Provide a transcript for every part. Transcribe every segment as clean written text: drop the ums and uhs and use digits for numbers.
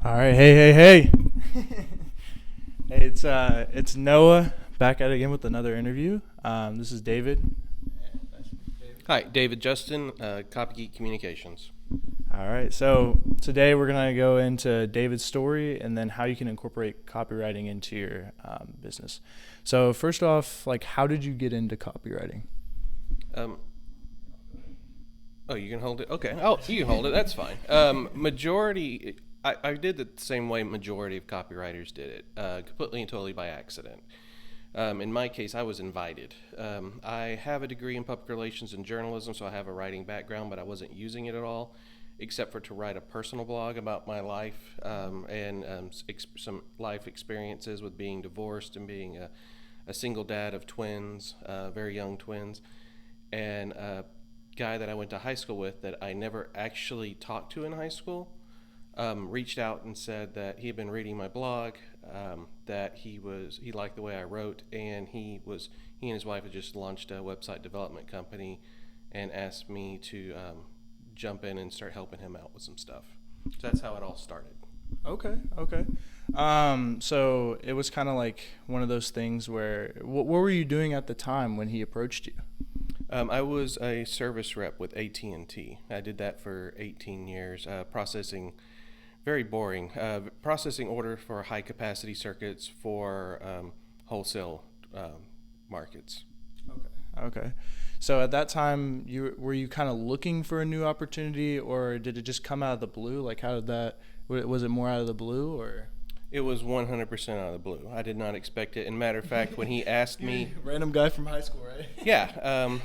All right, hey. Hey, it's Noah back at it again with another interview. This is David. Hi, David Justin, Copygeek Communications. All right, so today we're gonna go into David's story and then how you can incorporate copywriting into your business. So first off, how did you get into copywriting? Um, oh, you can hold it? Okay. Oh, you can hold it. That's fine. I did it the same way majority of copywriters did it, completely and totally by accident. In my case, I was invited. I have a degree in public relations and journalism, so I have a writing background, but I wasn't using it at all, except for to write a personal blog about my life and some life experiences with being divorced and being a single dad of twins, very young twins, and a guy that I went to high school with that I never actually talked to in high school. Reached out and said that he had been reading my blog, that he liked the way I wrote, and he and his wife had just launched a website development company, and asked me to jump in and start helping him out with some stuff. So that's how it all started. Okay. So it was kind of like one of those things where what were you doing at the time when he approached you? I was a service rep with AT&T. I did that for 18 years, processing. Very boring. Processing order for high capacity circuits for wholesale markets. Okay. So at that time, were you kind of looking for a new opportunity, or did it just come out of the blue? How did that? Was it more out of the blue, or? It was 100% out of the blue. I did not expect it. And matter of fact, when he asked me, Random guy from high school, right? yeah,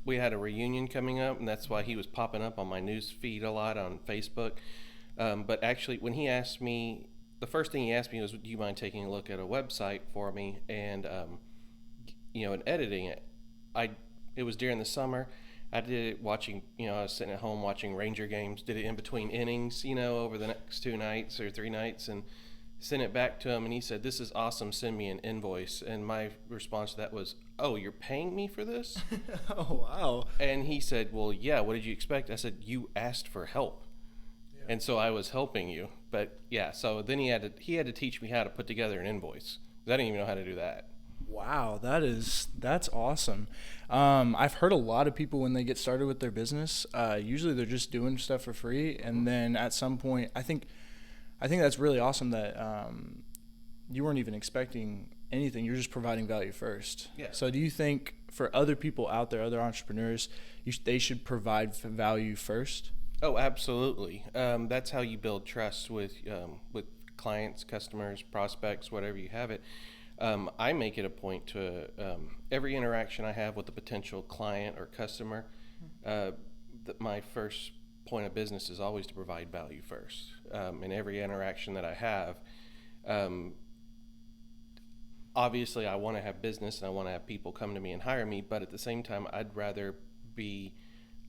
we had a reunion coming up, and that's why he was popping up on my news feed a lot on Facebook. But actually, when he asked me, the first thing he asked me was, "Do you mind taking a look at a website for me?" And and editing it. It was during the summer. I did it watching. I was sitting at home watching Ranger games. Did it in between innings. Over the next 2 nights or 3 nights, and sent it back to him. And he said, "This is awesome. Send me an invoice." And my response to that was, "Oh, you're paying me for this?" Oh, wow. And he said, "Well, yeah. What did you expect?" I said, "You asked for help." And so I was helping you. But yeah, so then he had to teach me how to put together an invoice. I didn't even know how to do that. Wow, that's awesome. I've heard a lot of people when they get started with their business, usually they're just doing stuff for free, and then at some point, I think that's really awesome that you weren't even expecting anything. You're just providing value first. Yeah. So do you think for other people out there, other entrepreneurs, they should provide value first? Oh, absolutely. That's how you build trust with clients, customers, prospects, whatever you have it. I make it a point to every interaction I have with a potential client or customer, that my first point of business is always to provide value first. In every interaction that I have, obviously I want to have business and I want to have people come to me and hire me, but at the same time, I'd rather be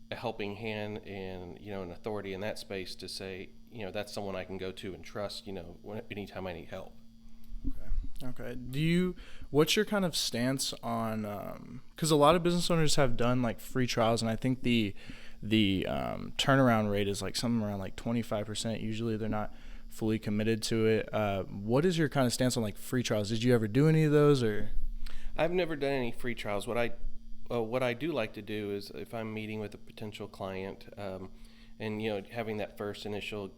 a helping hand and an authority in that space to say that's someone I can go to and trust anytime I need help. Okay. What's your kind of stance on, because a lot of business owners have done free trials, and I think the turnaround rate is something around 25%. Usually they're not fully committed to it. What is your kind of stance on free trials? Did you ever do any of those, or? I've never done any free trials. What I do like to do is if I'm meeting with a potential client, and having that first initial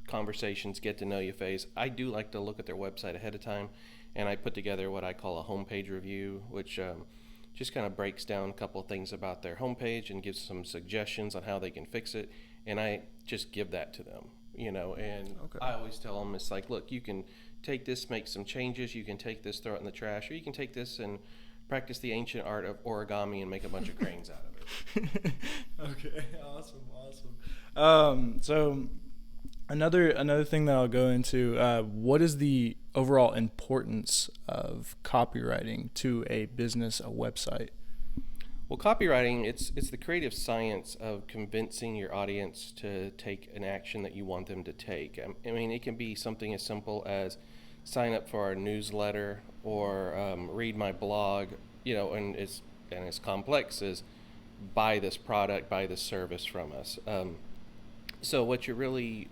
conversations, get to know you phase, I do like to look at their website ahead of time, and I put together what I call a homepage review, which just kind of breaks down a couple of things about their homepage and gives some suggestions on how they can fix it, and I just give that to them, and okay. I always tell them, it's look, you can take this, make some changes, you can take this, throw it in the trash, or you can take this and practice the ancient art of origami and make a bunch of cranes out of it. Okay, awesome. So another thing that I'll go into, what is the overall importance of copywriting to a business, a website? Well, copywriting, it's the creative science of convincing your audience to take an action that you want them to take. I mean, it can be something as simple as sign up for our newsletter or read my blog, and as complex as buy this product, buy this service from us. So what you're really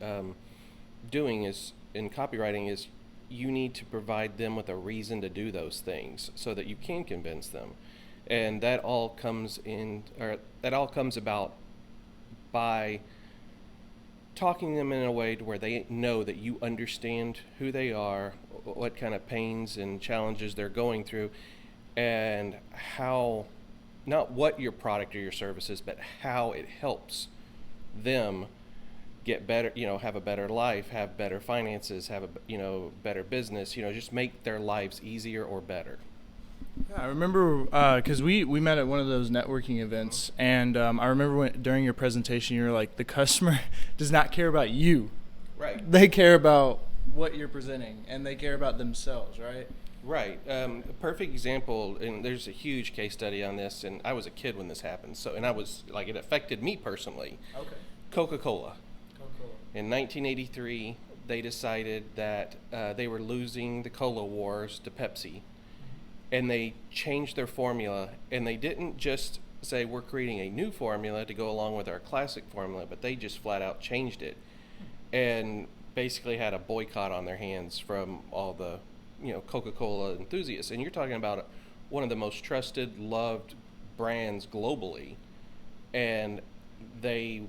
doing is in copywriting is you need to provide them with a reason to do those things so that you can convince them. And that all comes about by talking them in a way to where they know that you understand who they are, what kind of pains and challenges they're going through, and how, not what your product or your service is, but how it helps them get better, have a better life, have better finances, have a, better business, just make their lives easier or better. Yeah, I remember because we met at one of those networking events, and I remember during your presentation, you were like, the customer does not care about you. Right. They care about what you're presenting, and they care about themselves, right? Right. A perfect example, and there's a huge case study on this, and I was a kid when this happened, and I was like, it affected me personally. Okay. Coca-Cola. In 1983, they decided that they were losing the cola wars to Pepsi, and they changed their formula, and they didn't just say we're creating a new formula to go along with our classic formula, but they just flat out changed it and basically had a boycott on their hands from all the Coca-Cola enthusiasts. And you're talking about one of the most trusted, loved brands globally, and they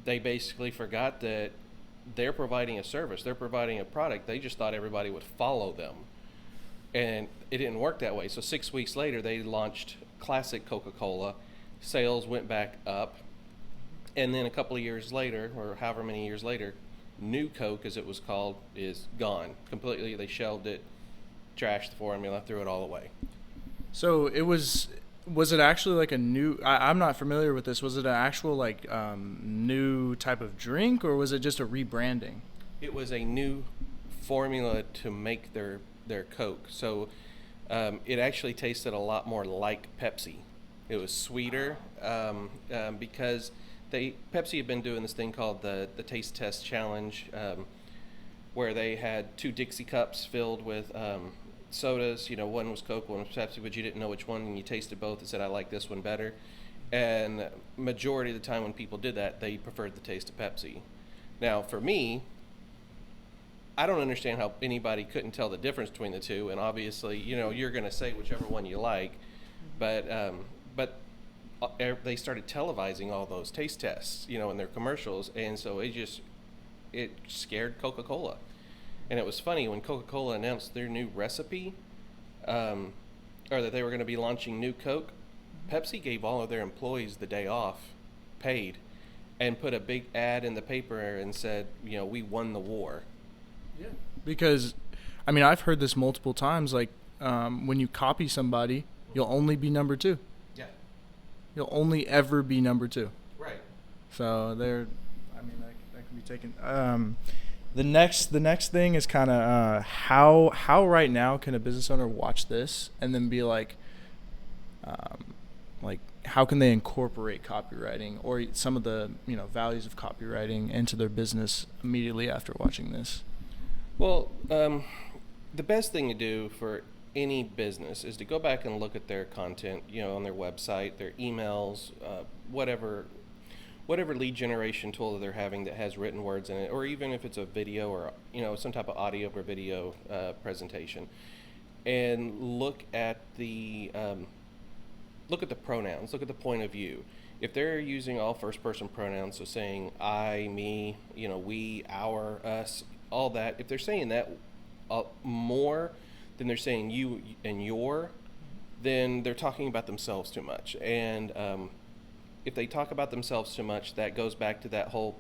basically forgot that they're providing a service, they're providing a product. They just thought everybody would follow them, and it didn't work that way. So 6 weeks later, they launched classic Coca-Cola. Sales went back up, and then a couple of years later, or however many years later, New Coke, as it was called, is gone completely. They shelved it, trashed the formula, threw it all away. So was it actually like a new, I'm not familiar with this, was it an actual like new type of drink, or was it just a rebranding? It was a new formula to make their Coke. So it actually tasted a lot more like Pepsi. It was sweeter because Pepsi had been doing this thing called the Taste Test Challenge, where they had 2 Dixie cups filled with sodas. One was Coke, one was Pepsi, but you didn't know which one, and you tasted both and said, I like this one better. And majority of the time when people did that, they preferred the taste of Pepsi. Now, for me, I don't understand how anybody couldn't tell the difference between the two, and obviously, you're going to say whichever one you like, but they started televising all those taste tests, in their commercials, and so it scared Coca-Cola. And it was funny when Coca-Cola announced their new recipe, or that they were going to be launching new Coke. Pepsi gave all of their employees the day off, paid, and put a big ad in the paper and said, we won the war. Yeah. Because, I've heard this multiple times. Like, when you copy somebody, you'll only be number 2. Yeah. You'll only ever be number 2. Right. So that can be taken. The next thing is kind of how right now can a business owner watch this and then be like how can they incorporate copywriting or some of the values of copywriting into their business immediately after watching this? Well, the best thing to do for any business is to go back and look at their content, on their website, their emails, whatever lead generation tool that they're having that has written words in it, or even if it's a video or some type of audio or video presentation, and look at the pronouns, look at the point of view. If they're using all first-person pronouns, so saying I, me, we, our, us, all that, if they're saying that more than they're saying you and your, then they're talking about themselves too much. And if they talk about themselves too much, that goes back to that whole,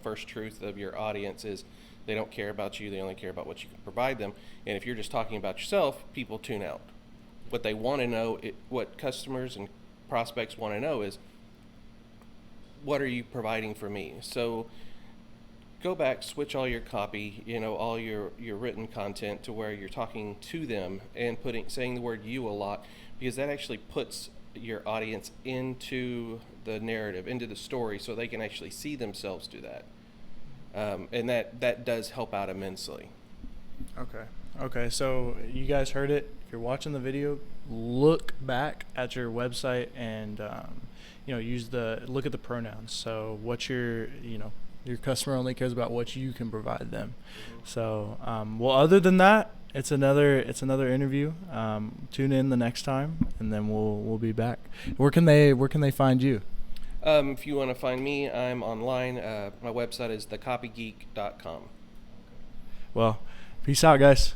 first truth of your audience is they don't care about you, they only care about what you can provide them. And if you're just talking about yourself, people tune out. What they want to know, what customers and prospects want to know is, what are you providing for me? So go back, switch all your copy, all your written content to where you're talking to them and saying the word you a lot, because that actually puts your audience into the narrative, into the story, so they can actually see themselves do that. And that does help out immensely. Okay, so you guys heard it. If you're watching the video, look back at your website and look at the pronouns. So what's your Your customer only cares about what you can provide them. So, well, other than that, it's another interview. Tune in the next time, and then we'll be back. Where can they find you? If you want to find me, I'm online. My website is thecopygeek.com. Well, peace out, guys.